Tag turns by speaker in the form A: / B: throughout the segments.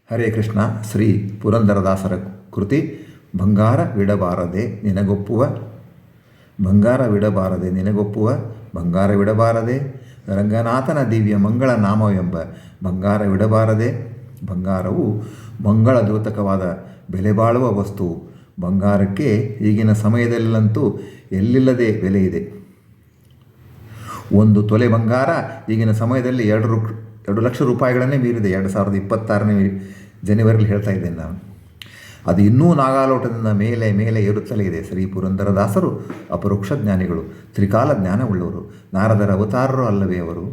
A: ಹರೇ ಕೃಷ್ಣ. ಶ್ರೀ ಪುರಂದರದಾಸರ ಕೃತಿ ಬಂಗಾರವಿಡಬಾರದೆ ನಿನಗೊಪ್ಪುವ, ಬಂಗಾರವಿಡಬಾರದೆ ನಿನಗೊಪ್ಪುವ, ಬಂಗಾರವಿಡಬಾರದೆ ರಂಗನಾಥನ ದಿವ್ಯ ಮಂಗಳ ನಾಮವೆಂಬ ಬಂಗಾರವಿಡಬಾರದೆ. ಬಂಗಾರವು ಮಂಗಳ ದ್ಯೋತಕವಾದ ಬೆಲೆ ಬಾಳುವ ವಸ್ತು. ಬಂಗಾರಕ್ಕೆ ಈಗಿನ ಸಮಯದಲ್ಲಂತೂ ಎಲ್ಲಿಲ್ಲದೆ ಬೆಲೆ ಇದೆ. ಒಂದು ತೊಲೆ ಬಂಗಾರ ಈಗಿನ ಸಮಯದಲ್ಲಿ 2 ಲಕ್ಷ ರೂಪಾಯಿಗಳನ್ನೇ ಮೀರಿದೆ. 2026ನೇ ಜನವರಿಲಿ ಹೇಳ್ತಾ ಇದ್ದೇನೆ ನಾನು. ಅದು ಇನ್ನೂ ನಾಗಾಲೋಟದಿಂದ ಮೇಲೆ ಮೇಲೆ ಏರುತ್ತಲೇ ಇದೆ. ಶ್ರೀ ಪುರಂದರದಾಸರು ಅಪರೋಕ್ಷ ಜ್ಞಾನಿಗಳು, ತ್ರಿಕಾಲ ಜ್ಞಾನವುಳ್ಳವರು, ನಾರದರ ಅವತಾರರು ಅಲ್ಲವೇ ಅವರು.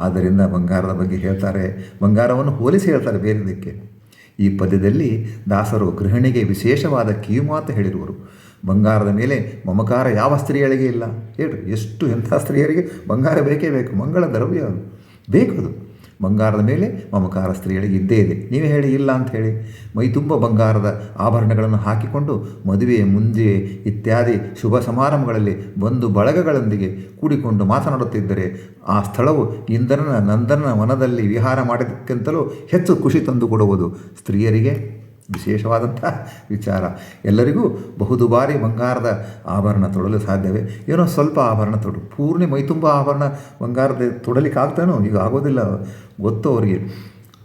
A: ಆದ್ದರಿಂದ ಬಂಗಾರದ ಬಗ್ಗೆ ಹೇಳ್ತಾರೆ, ಬಂಗಾರವನ್ನು ಹೋಲಿಸಿ ಹೇಳ್ತಾರೆ ಬೇರೆದಕ್ಕೆ. ಈ ಪದ್ಯದಲ್ಲಿ ದಾಸರು ಗೃಹಿಣಿಗೆ ವಿಶೇಷವಾದ ಕಿವಿಮಾತು ಹೇಳಿರುವರು. ಬಂಗಾರದ ಮೇಲೆ ಮಮಕಾರ ಯಾವ ಸ್ತ್ರೀಯರಿಗೆ ಇಲ್ಲ ಹೇಳ್ರಿ. ಎಂಥ ಸ್ತ್ರೀಯರಿಗೆ ಬಂಗಾರ ಬೇಕೇ ಬೇಕು, ಮಂಗಳ ದ್ರವ್ಯ ಅದು ಬೇಕದು. ಬಂಗಾರದ ಮೇಲೆ ಮಮಕಾರ ಸ್ತ್ರೀಯರಿಗೆ ಇದ್ದೇ ಇದೆ. ನೀವೇ ಹೇಳಿ ಇಲ್ಲ ಅಂತ ಹೇಳಿ. ಮೈ ತುಂಬ ಬಂಗಾರದ ಆಭರಣಗಳನ್ನು ಹಾಕಿಕೊಂಡು ಮದುವೆ ಮುಂಜೆ ಇತ್ಯಾದಿ ಶುಭ ಸಮಾರಂಭಗಳಲ್ಲಿ ಬಂಧು ಬಳಗಗಳೊಂದಿಗೆ ಕೂಡಿಕೊಂಡು ಮಾತನಾಡುತ್ತಿದ್ದರೆ ಆ ಸ್ಥಳವು ಇಂದ್ರನ ನಂದನ ವನದಲ್ಲಿ ವಿಹಾರ ಮಾಡಿದ್ದಕ್ಕಿಂತಲೂ ಹೆಚ್ಚು ಖುಷಿ ತಂದುಕೊಡುವುದು ಸ್ತ್ರೀಯರಿಗೆ ವಿಶೇಷವಾದಂಥ ವಿಚಾರ. ಎಲ್ಲರಿಗೂ ಬಹುದುಬಾರಿ ಬಂಗಾರದ ಆಭರಣ ತೊಡಲು ಸಾಧ್ಯವೇ? ಏನೋ ಸ್ವಲ್ಪ ಆಭರಣ ತೊಡು, ಪೂರ್ಣಿ ಮೈತುಂಬ ಆಭರಣ ಬಂಗಾರದ ತೊಡಲಿಕ್ಕೆ ಆಗ್ತಾನೋ? ಈಗ ಆಗೋದಿಲ್ಲ. ಗೊತ್ತು ಅವರಿಗೆ,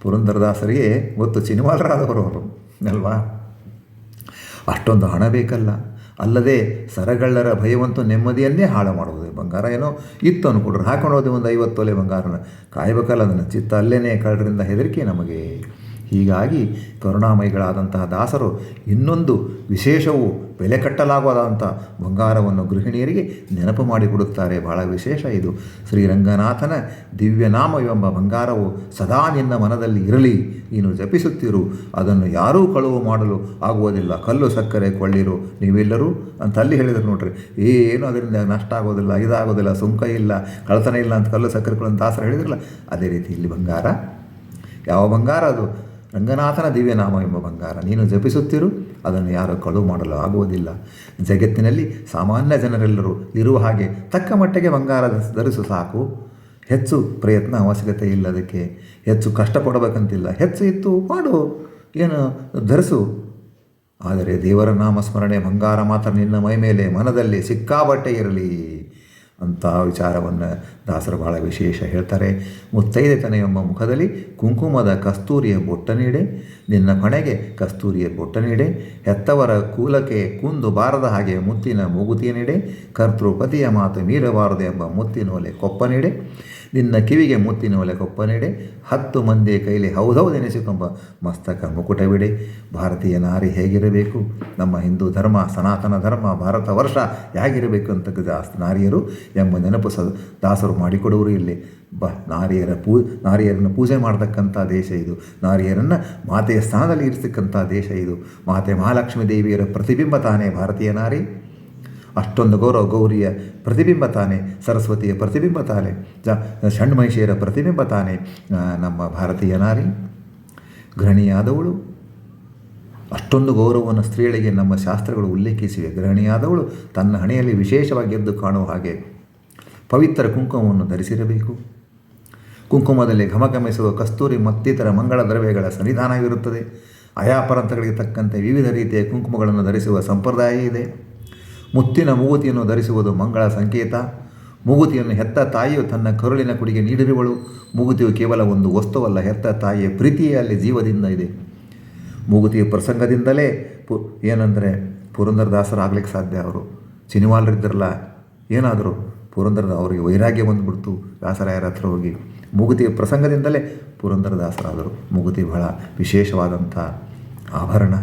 A: ಪುರಂದರದಾಸರಿಗೆ ಗೊತ್ತು, ಚಿನಿಮಾಲರಾದವರು ಅವರು ಅಲ್ವಾ. ಅಷ್ಟೊಂದು ಹಣ ಬೇಕಲ್ಲ. ಅಲ್ಲದೆ ಸರಗಳ್ಳರ ಭಯವಂತೂ ನೆಮ್ಮದಿಯನ್ನೇ ಹಾಳು ಮಾಡುವುದು. ಬಂಗಾರ ಏನೋ ಇತ್ತು ಅನ್ಕೊಡ್ರು, ಹಾಕೊಂಡು ಹೋದೆ ಒಂದು 50 ತೊಲೆ ಬಂಗಾರನ, ಕಾಯಬೇಕಲ್ಲ ಅದನ್ನು. ಚಿತ್ತ ಅಲ್ಲೇನೇ ಕಳ್ಳರಿಂದ ಹೆದರಿಕೆ ನಮಗೆ. ಹೀಗಾಗಿ ಕರುಣಾಮಯಿಗಳಾದಂತಹ ದಾಸರು ಇನ್ನೊಂದು ವಿಶೇಷವು ಬೆಲೆ ಕಟ್ಟಲಾಗುವುದಂಥ ಬಂಗಾರವನ್ನು ಗೃಹಿಣಿಯರಿಗೆ ನೆನಪು ಮಾಡಿಕೊಡುತ್ತಾರೆ. ಬಹಳ ವಿಶೇಷ ಇದು. ಶ್ರೀರಂಗನಾಥನ ದಿವ್ಯನಾಮವೆಂಬ ಬಂಗಾರವು ಸದಾ ನಿನ್ನ ಮನದಲ್ಲಿ ಇರಲಿ, ನೀನು ಜಪಿಸುತ್ತಿರು, ಅದನ್ನು ಯಾರೂ ಕಳುವು ಮಾಡಲು ಆಗುವುದಿಲ್ಲ. ಕಲ್ಲು ಸಕ್ಕರೆ ಕೊಳ್ಳಿರು ನೀವೆಲ್ಲರೂ ಅಂತ ಅಲ್ಲಿ ಹೇಳಿದರು ನೋಡ್ರಿ. ಏನು ಅದರಿಂದ ನಷ್ಟ ಆಗೋದಿಲ್ಲ, ಇದಾಗೋದಿಲ್ಲ, ಸುಂಕ ಇಲ್ಲ, ಕಳತನ ಇಲ್ಲ ಅಂತ ಕಲ್ಲು ಸಕ್ಕರೆ ಕೊಳ್ಳು ಅಂತ ದಾಸರು ಹೇಳಿದ್ರಲ್ಲ, ಅದೇ ರೀತಿ ಇಲ್ಲಿ ಬಂಗಾರ. ಯಾವ ಬಂಗಾರ ಅದು? ರಂಗನಾಥನ ದಿವ್ಯನಾಮ ಎಂಬ ಬಂಗಾರ. ನೀನು ಜಪಿಸುತ್ತಿರು, ಅದನ್ನು ಯಾರು ಕಳುವು ಮಾಡಲು ಆಗುವುದಿಲ್ಲ. ಜಗತ್ತಿನಲ್ಲಿ ಸಾಮಾನ್ಯ ಜನರೆಲ್ಲರೂ ಇರುವ ಹಾಗೆ ತಕ್ಕ ಮಟ್ಟಿಗೆ ಬಂಗಾರ ಧರಿಸು ಸಾಕು. ಹೆಚ್ಚು ಪ್ರಯತ್ನ ಅವಶ್ಯಕತೆ ಇಲ್ಲ, ಅದಕ್ಕೆ ಹೆಚ್ಚು ಕಷ್ಟಪಡಬೇಕಂತಿಲ್ಲ. ಹೆಚ್ಚು ಇತ್ತು ಮಾಡು, ಏನು ಧರಿಸು. ಆದರೆ ದೇವರ ನಾಮಸ್ಮರಣೆ ಬಂಗಾರ ಮಾತ್ರ ನಿನ್ನ ಮೈ ಮೇಲೆ ಮನದಲ್ಲಿ ಸಿಕ್ಕಾಬಟ್ಟೆ ಇರಲಿ ಅಂತ ವಿಚಾರವನ್ನು ದಾಸರು ಬಹಳ ವಿಶೇಷ ಹೇಳ್ತಾರೆ. ಮುತ್ತೈದೆತನ ಎಂಬ ಮುಖದಲ್ಲಿ ಕುಂಕುಮದ ಕಸ್ತೂರಿಯ ಬೊಟ್ಟ ನೀಡೆ, ನಿನ್ನ ಕೊನೆಗೆ ಕಸ್ತೂರಿಯ ಬೊಟ್ಟ ನೀಡೆ, ಹೆತ್ತವರ ಕೂಲಕ್ಕೆ ಕುಂದು ಬಾರದ ಹಾಗೆ ಮುತ್ತಿನ ಮೂಗುತಿಯ ನೀಡೆ, ಕರ್ತೃಪತಿಯ ಮಾತು ಮೀರಬಾರದು ಎಂಬ ಮುತ್ತಿನೋಲೆ ಕೊಪ್ಪ ನೀಡೆ, ನಿನ್ನ ಕಿವಿಗೆ ಮುತ್ತಿನೋಲೆ ಕೊಪ್ಪ ನೀಡೆ, 10 ಮಂದಿ ಕೈಲಿ ಹೌದೌದೆನಿಸಿಕೊಂಬ ಮಸ್ತಕ ಮುಕುಟವಿಡೆ. ಭಾರತೀಯ ನಾರಿ ಹೇಗಿರಬೇಕು? ನಮ್ಮ ಹಿಂದೂ ಧರ್ಮ, ಸನಾತನ ಧರ್ಮ, ಭಾರತ ವರ್ಷ ಹೇಗಿರಬೇಕು ಅಂತ ನಾರಿಯರು ಎಂಬ ನೆನಪು ದಾಸರು ಮಾಡಿಕೊಡುವರು ಇಲ್ಲಿ. ನಾರಿಯರನ್ನು ಪೂಜೆ ಮಾಡತಕ್ಕಂಥ ದೇಶ ಇದು. ನಾರಿಯರನ್ನು ಮಾತೆಯ ಸ್ಥಾನದಲ್ಲಿ ಇರಿಸ್ತಕ್ಕಂಥ ದೇಶ ಇದು. ಮಾತೆ ಮಹಾಲಕ್ಷ್ಮೀ ದೇವಿಯರ ಪ್ರತಿಬಿಂಬ ತಾನೇ ಭಾರತೀಯ ನಾರಿ. ಅಷ್ಟೊಂದು ಗೌರಿಯ ಪ್ರತಿಬಿಂಬ ತಾನೆ, ಸರಸ್ವತಿಯ ಪ್ರತಿಬಿಂಬ ತಾನೆ, ಷಣ್ಮಹಿಷಿಯರ ಪ್ರತಿಬಿಂಬ ತಾನೆ ನಮ್ಮ ಭಾರತೀಯ ನಾರಿ. ಗೃಹಿಣಿಯಾದವಳು, ಅಷ್ಟೊಂದು ಗೌರವವನ್ನು ಸ್ತ್ರೀಯಳಿಗೆ ನಮ್ಮ ಶಾಸ್ತ್ರಗಳು ಉಲ್ಲೇಖಿಸಿವೆ. ಗೃಹಿಣಿಯಾದವಳು ತನ್ನ ಹಣೆಯಲ್ಲಿ ವಿಶೇಷವಾಗಿ ಎದ್ದು ಕಾಣುವ ಹಾಗೆ ಪವಿತ್ರ ಕುಂಕುಮವನ್ನು ಧರಿಸಿರಬೇಕು. ಕುಂಕುಮದಲ್ಲಿ ಘಮಘಮಿಸುವ ಕಸ್ತೂರಿ ಮತ್ತಿತರ ಮಂಗಳ ದ್ರವ್ಯಗಳ ಸನ್ನಿಧಾನವಿರುತ್ತದೆ. ಆಯಾ ಪರಂತಗಳಿಗೆ ತಕ್ಕಂತೆ ವಿವಿಧ ರೀತಿಯ ಕುಂಕುಮಗಳನ್ನು ಧರಿಸುವ ಸಂಪ್ರದಾಯ ಇದೆ. ಮುತ್ತಿನ ಮೂಗುತಿಯನ್ನು ಧರಿಸುವುದು ಮಂಗಳ ಸಂಕೇತ. ಮೂಗುತಿಯನ್ನು ಹೆತ್ತ ತಾಯಿಯು ತನ್ನ ಕರುಳಿನ ಕುಡಿಗೆ ನೀಡಿರುವಳು. ಮೂಗುತಿಯು ಕೇವಲ ಒಂದು ವಸ್ತುವಲ್ಲ, ಹೆತ್ತ ತಾಯಿಯ ಪ್ರೀತಿಯೇ ಅಲ್ಲಿ ಜೀವದಿಂದ ಇದೆ. ಮೂಗುತಿಯ ಪ್ರಸಂಗದಿಂದಲೇ ಏನಂದರೆ ಪುರಂದರದಾಸರಾಗಲಿಕ್ಕೆ ಸಾಧ್ಯ. ಅವರು ಸಿನಿಮಾಲರಿದ್ದರಲ್ಲ, ಏನಾದರೂ ಅವರಿಗೆ ವೈರಾಗ್ಯ ಬಂದುಬಿಡ್ತು ವ್ಯಾಸರಾಯರ ಹತ್ರ ಹೋಗಿ. ಮೂಗುತಿಯ ಪ್ರಸಂಗದಿಂದಲೇ ಪುರಂದರದಾಸರಾದರು. ಮೂಗುತಿ ಬಹಳ ವಿಶೇಷವಾದಂಥ ಆಭರಣ.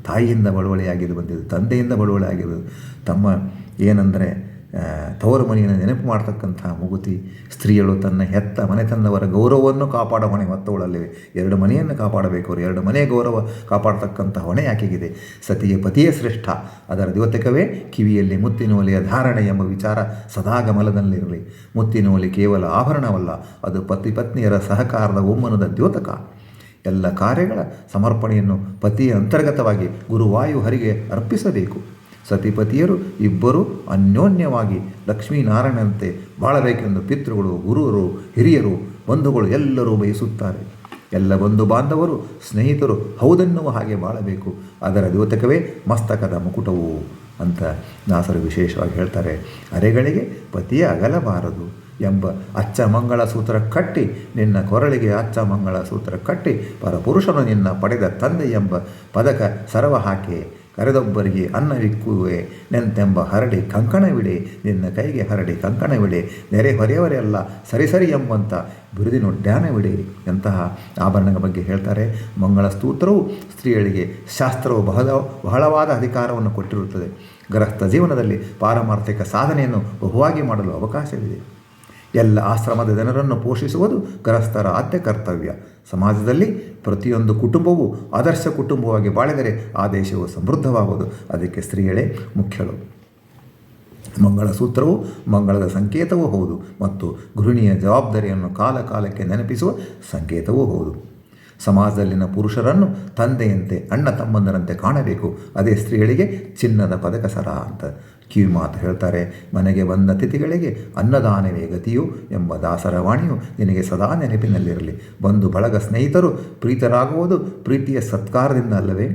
A: ತಾಯಿಯಿಂದ ಬಳುವಳಿಯಾಗಿದ್ದು ಬಂದಿದ್ದು, ತಂದೆಯಿಂದ ಬಳುವಳಿಯಾಗಿದ್ದು. ತಮ್ಮ ಏನಂದರೆ ತವರು ಮನೆಯನ್ನು ನೆನಪು ಮಾಡ್ತಕ್ಕಂಥ ಮೂಗುತಿ. ಸ್ತ್ರೀಯಳು ತನ್ನ ಹೆತ್ತ ಮನೆತಂದವರ ಗೌರವವನ್ನು ಕಾಪಾಡೋ ಹೊಣೆ ಹೊತ್ತವಳಲ್ಲಿವೆ. 2 ಮನೆಯನ್ನು ಕಾಪಾಡಬೇಕು ಅವರು. 2 ಮನೆಯ ಗೌರವ ಕಾಪಾಡ್ತಕ್ಕಂಥ ಹೊಣೆ ಆಕೆಗಿದೆ. ಸತಿಯ ಪತಿಯೇ ಶ್ರೇಷ್ಠ, ಅದರ ದ್ಯೋತಕವೇ ಕಿವಿಯಲ್ಲಿ ಮುತ್ತಿನೋಲೆಯ ಧಾರಣೆ ಎಂಬ ವಿಚಾರ ಸದಾ ಗಮನದಲ್ಲಿರಲಿ. ಮುತ್ತಿನೋಲೆ ಕೇವಲ ಆಭರಣವಲ್ಲ, ಅದು ಪತಿ ಪತ್ನಿಯರ ಸಹಕಾರದ ಒಮ್ಮನದ ದ್ಯೋತಕ. ಎಲ್ಲ ಕಾರ್ಯಗಳ ಸಮರ್ಪಣೆಯನ್ನು ಪತಿಯ ಅಂತರ್ಗತವಾಗಿ ಗುರುವಾಯು ಹರಿಗೆ ಅರ್ಪಿಸಬೇಕು. ಸತಿಪತಿಯರು ಇಬ್ಬರೂ ಅನ್ಯೋನ್ಯವಾಗಿ ಲಕ್ಷ್ಮೀನಾರಾಯಣನಂತೆ ಬಾಳಬೇಕೆಂದು ಪಿತೃಗಳು, ಗುರುವರು, ಹಿರಿಯರು, ಬಂಧುಗಳು ಎಲ್ಲರೂ ಬಯಸುತ್ತಾರೆ. ಎಲ್ಲ ಬಂಧು ಬಾಂಧವರು ಸ್ನೇಹಿತರು ಹೌದೆನ್ನುವ ಹಾಗೆ ಬಾಳಬೇಕು. ಅದರ ದ್ಯೋತಕವೇ ಮಸ್ತಕದ ಮುಕುಟವು ಅಂತ ದಾಸರು ವಿಶೇಷವಾಗಿ ಹೇಳ್ತಾರೆ. ಅರೆಗಳಿಗೆ ಪತಿಯೇ ಅಗಲಬಾರದು ಎಂಬ ಅಚ್ಚ ಮಂಗಳ ಸೂತ್ರ ಕಟ್ಟಿ ನಿನ್ನ ಕೊರಳಿಗೆ ಅಚ್ಚ ಮಂಗಳ ಸೂತ್ರ ಕಟ್ಟಿ ಪರಪುರುಷನು ನಿನ್ನ ಪಡೆದ ತಂದೆ ಎಂಬ ಪದಕ ಸರವ ಹಾಕಿ ಕರೆದೊಬ್ಬರಿಗೆ ಅನ್ನವಿಕ್ಕುವೆ ನೆಂತೆಂಬ ಹರಡಿ ಕಂಕಣವಿಡೆ ನಿನ್ನ ಕೈಗೆ ಹರಡಿ ಕಂಕಣವಿಡೆ ನೆರೆ ಹೊರೆಯವರೆಲ್ಲ ಸರಿ ಎಂಬಂಥ ಬಿರುದಿನುಡ್ಯಾನವಿಡೆ ಎಂತಹ ಆಭರಣಗಳ ಬಗ್ಗೆ ಹೇಳ್ತಾರೆ. ಮಂಗಳ ಸ್ತೋತ್ರವು ಸ್ತ್ರೀಯರಿಗೆ ಶಾಸ್ತ್ರವು ಬಹಳವಾದ ಅಧಿಕಾರವನ್ನು ಕೊಟ್ಟಿರುತ್ತದೆ. ಗೃಹಸ್ಥ ಜೀವನದಲ್ಲಿ ಪಾರಮಾರ್ಥಿಕ ಸಾಧನೆಯನ್ನು ಬಹುವಾಗಿ ಮಾಡಲು ಅವಕಾಶವಿದೆ. ಎಲ್ಲ ಆಶ್ರಮದ ಜನರನ್ನು ಪೋಷಿಸುವುದು ಗೃಹಸ್ಥರ ಆದ್ಯ ಕರ್ತವ್ಯ. ಸಮಾಜದಲ್ಲಿ ಪ್ರತಿಯೊಂದು ಕುಟುಂಬವೂ ಆದರ್ಶ ಕುಟುಂಬವಾಗಿ ಬಾಳಿದರೆ ಆ ದೇಶವು ಸಮೃದ್ಧವಾಗುವುದು. ಅದಕ್ಕೆ ಸ್ತ್ರೀಯಳೇ ಮುಖ್ಯಳು. ಮಂಗಳ ಸೂತ್ರವು ಮಂಗಳದ ಸಂಕೇತವೂ ಹೌದು ಮತ್ತು ಗೃಹಿಣಿಯ ಜವಾಬ್ದಾರಿಯನ್ನು ಕಾಲಕ್ಕೆ ನೆನಪಿಸುವ ಸಂಕೇತವೂ ಹೌದು. ಸಮಾಜದಲ್ಲಿನ ಪುರುಷರನ್ನು ತಂದೆಯಂತೆ ಅಣ್ಣ ತಮ್ಮಂದರಂತೆ ಕಾಣಬೇಕು. ಅದೇ ಸ್ತ್ರೀಯಳಿಗೆ ಚಿನ್ನದ ಪದಕ ಸರ ಅಂತ ಕಿವಿ ಮಾತು ಹೇಳ್ತಾರೆ. ಮನೆಗೆ ಬಂದ ಅತಿಥಿಗಳಿಗೆ ಅನ್ನದಾನವೇ ಗತಿಯು ಎಂಬ ದಾಸರ ವಾಣಿಯು ನಿನಗೆ ಸದಾ ನೆನಪಿನಲ್ಲಿರಲಿ. ಬಂಧು ಬಳಗ ಸ್ನೇಹಿತರು ಪ್ರೀತರಾಗುವುದು ಪ್ರೀತಿಯ ಸತ್ಕಾರದಿಂದ ಅಲ್ಲವೇ?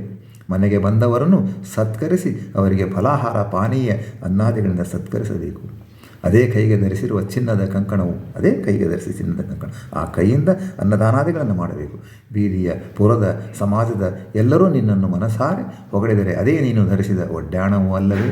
A: ಮನೆಗೆ ಬಂದವರನ್ನು ಸತ್ಕರಿಸಿ ಅವರಿಗೆ ಫಲಾಹಾರ ಪಾನೀಯ ಅನ್ನಾದಿಗಳಿಂದ ಸತ್ಕರಿಸಬೇಕು. ಅದೇ ಕೈಗೆ ಧರಿಸಿರುವ ಚಿನ್ನದ ಕಂಕಣವು ಚಿನ್ನದ ಕಂಕಣ ಆ ಕೈಯಿಂದ ಅನ್ನದಾನಾದಿಗಳನ್ನು ಮಾಡಬೇಕು. ಬೀದಿಯ ಪುರದ ಸಮಾಜದ ಎಲ್ಲರೂ ನಿನ್ನನ್ನು ಮನಸಾರೆ ಹೊಗಳಿದರೆ ಅದೇ ನೀನು ಧರಿಸಿದ ಒಡ್ಯಾಣವೂ ಅಲ್ಲವೇ?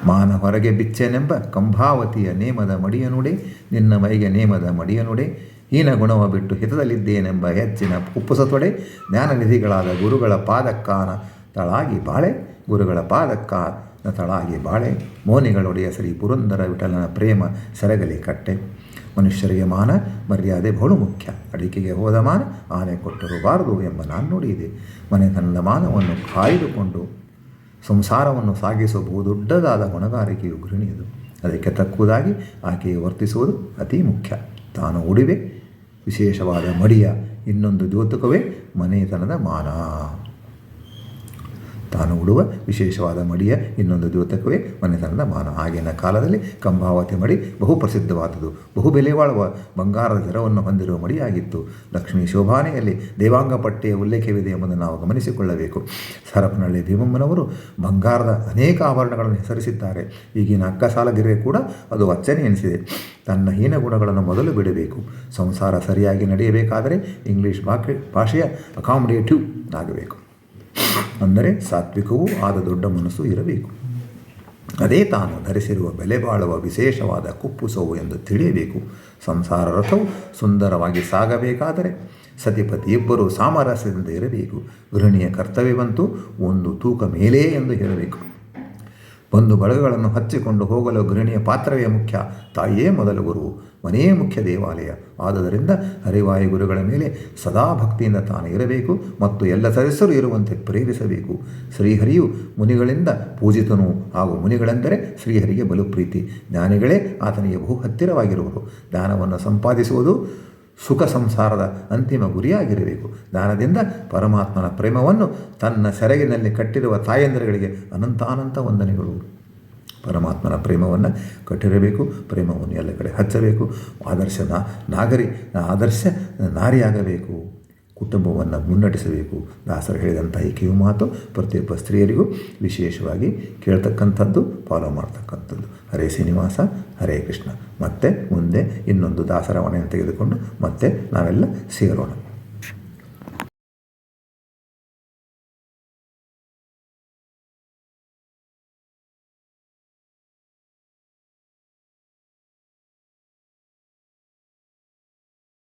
A: ಮಾನ ಹೊರಗೆ ಬಿಚ್ಚೆನೆಂಬ ಕಂಭಾವತಿಯ ನೇಮದ ಮಡಿಯನುಡೆ ನಿನ್ನ ಮೈಗೆ ನೇಮದ ಮಡಿಯನುಡೆ ಹೀನ ಗುಣವ ಬಿಟ್ಟು ಹಿತದಲ್ಲಿದ್ದೇನೆಂಬ ಹೆಚ್ಚಿನ ಉಪ್ಪುಸತೊಡೆ ಜ್ಞಾನನಿಧಿಗಳಾದ ಗುರುಗಳ ಪಾದಕ್ಕಾನ ತಳಾಗಿ ಬಾಳೆ ಗುರುಗಳ ಪಾದಕ್ಕಾನ ತಳಾಗಿ ಬಾಳೆ ಮೋನಿಗಳೊಡೆಯ ಶ್ರೀ ಪುರಂದರ ವಿಠಲನ ಪ್ರೇಮ ಸೆರಗಲಿ ಕಟ್ಟೆ. ಮನುಷ್ಯರಿಗೆ ಮಾನ ಮರ್ಯಾದೆ ಬಹಳು ಮುಖ್ಯ. ಅಡಿಕೆಗೆ ಹೋದ ಮಾನ ಆನೆ ಕೊಟ್ಟರಬಾರದು ಎಂಬ ನಾಣ್ಣುಡಿ ಇದೆ. ಮನೆತನದ ಮಾನವನ್ನು ಕಾಯ್ದುಕೊಂಡು ಸಂಸಾರವನ್ನು ಸಾಗಿಸುವ ಬಹುದೊಡ್ಡದಾದ ಹೊಣೆಗಾರಿಕೆಯು ಗೃಹಿಣಿಯದು. ಅದಕ್ಕೆ ತಕ್ಕುದಾಗಿ ಆಕೆಯು ವರ್ತಿಸುವುದು ಅತಿ ಮುಖ್ಯ. ತಾನು ಉಡುವೆ ವಿಶೇಷವಾದ ಮಡಿಯ ಇನ್ನೊಂದು ದ್ಯೋತಕವೇ ಮನೆತನದ ಮಾನ. ತಾನು ಉಡುವ ವಿಶೇಷವಾದ ಮಡಿಯ ಇನ್ನೊಂದು ದ್ಯೋತಕವೇ ಮನೆತನದ ಮಾನ. ಆಗಿನ ಕಾಲದಲ್ಲಿ ಕಂಭಾವತಿ ಮಡಿ ಬಹು ಪ್ರಸಿದ್ಧವಾದುದು. ಬಹು ಬೆಲೆ ಬಾಳುವ ಬಂಗಾರದ ಜರವನ್ನು ಹೊಂದಿರುವ ಮಡಿಯಾಗಿತ್ತು. ಲಕ್ಷ್ಮೀ ಶೋಭಾನೆಯಲ್ಲಿ ದೇವಾಂಗ ಪಟ್ಟಿಯ ಉಲ್ಲೇಖವಿದೆ ಎಂಬುದನ್ನು ನಾವು ಗಮನಿಸಿಕೊಳ್ಳಬೇಕು. ಹರಪನಹಳ್ಳಿ ಭೀಮಮ್ಮನವರು ಬಂಗಾರದ ಅನೇಕ ಆಭರಣಗಳನ್ನು ಹೆಸರಿಸಿದ್ದಾರೆ. ಈಗಿನ ಅಕ್ಕಸಾಲಗಿರೆ ಕೂಡ ಅದು ಅಚ್ಚನೆ ಎನಿಸಿದೆ. ತನ್ನ ಹೀನ ಗುಣಗಳನ್ನು ಮೊದಲು ಬಿಡಬೇಕು. ಸಂಸಾರ ಸರಿಯಾಗಿ ನಡೆಯಬೇಕಾದರೆ ಇಂಗ್ಲೀಷ್ ಭಾಷೆಯ ಅಕಾಮಡೇಟಿವ್ ಆಗಬೇಕು. ಅಂದರೆ ಸಾತ್ವಿಕವೂ ಆದ ದೊಡ್ಡ ಮನಸ್ಸು ಇರಬೇಕು. ಅದೇ ತಾನು ಧರಿಸಿರುವ ಬೆಲೆ ಬಾಳುವ ವಿಶೇಷವಾದ ಕುಪ್ಪುಸವು ಎಂದು ತಿಳಿಯಬೇಕು. ಸಂಸಾರ ರಥವು ಸುಂದರವಾಗಿ ಸಾಗಬೇಕಾದರೆ ಸತಿಪತಿ ಇಬ್ಬರು ಸಾಮರಸ್ಯದಿಂದ ಇರಬೇಕು. ಗೃಹಿಣಿಯ ಕರ್ತವ್ಯವಂತೂ ಒಂದು ತೂಕ ಮೇಲೇ ಎಂದು ಹೇಳಬೇಕು. ಬಂಧು ಬಳಗಗಳನ್ನು ಹಚ್ಚಿಕೊಂಡು ಹೋಗಲು ಗೃಹಿಣಿಯ ಪಾತ್ರವೇ ಮುಖ್ಯ. ತಾಯಿಯೇ ಮೊದಲ ಗುರುವು, ಮನೆಯೇ ಮುಖ್ಯ ದೇವಾಲಯ. ಆದುದರಿಂದ ಹರಿವಾಯು ಗುರುಗಳ ಮೇಲೆ ಸದಾ ಭಕ್ತಿಯಿಂದ ತಾನು ಇರಬೇಕು ಮತ್ತು ಎಲ್ಲ ಸದಸ್ಯರು ಇರುವಂತೆ ಪ್ರೇರಿಸಬೇಕು. ಶ್ರೀಹರಿಯು ಮುನಿಗಳಿಂದ ಪೂಜಿತನು ಹಾಗೂ ಮುನಿಗಳೆಂದರೆ ಶ್ರೀಹರಿಗೆ ಬಲು ಪ್ರೀತಿ. ಜ್ಞಾನಿಗಳೇ ಆತನಿಗೆ ಬಹು ಹತ್ತಿರವಾಗಿರುವರು. ಜ್ಞಾನವನ್ನು ಸಂಪಾದಿಸುವುದು ಸುಖ ಸಂಸಾರದ ಅಂತಿಮ ಗುರಿಯಾಗಿರಬೇಕು. ಜ್ಞಾನದಿಂದ ಪರಮಾತ್ಮನ ಪ್ರೇಮವನ್ನು ತನ್ನ ಸೆರಗಿನಲ್ಲಿ ಕಟ್ಟಿರುವ ತಾಯಂದಿರುಗಳಿಗೆ ಅನಂತಾನಂತ ವಂದನೆಗಳು. ಪರಮಾತ್ಮನ ಪ್ರೇಮವನ್ನು ಕಟ್ಟಿರಬೇಕು. ಪ್ರೇಮವನ್ನು ಎಲ್ಲ ಕಡೆ ಹಚ್ಚಬೇಕು. ಆದರ್ಶ ನಾರಿಯಾಗಬೇಕು. ಕುಟುಂಬವನ್ನು ಮುನ್ನಡೆಸಬೇಕು. ದಾಸರು ಹೇಳಿದಂಥ ಈ ಕಿವಿ ಮಾತು ಪ್ರತಿಯೊಬ್ಬ ಸ್ತ್ರೀಯರಿಗೂ ವಿಶೇಷವಾಗಿ ಕೇಳ್ತಕ್ಕಂಥದ್ದು, ಫಾಲೋ ಮಾಡ್ತಕ್ಕಂಥದ್ದು. ಹರೇ ಶ್ರೀನಿವಾಸ, ಹರೇ ಕೃಷ್ಣ. ಮತ್ತೆ ಮುಂದೆ ಇನ್ನೊಂದು ದಾಸರ ವಾಣಿಯನ್ನು ತೆಗೆದುಕೊಂಡು ಮತ್ತೆ ನಾವೆಲ್ಲ ಸೇರೋಣ.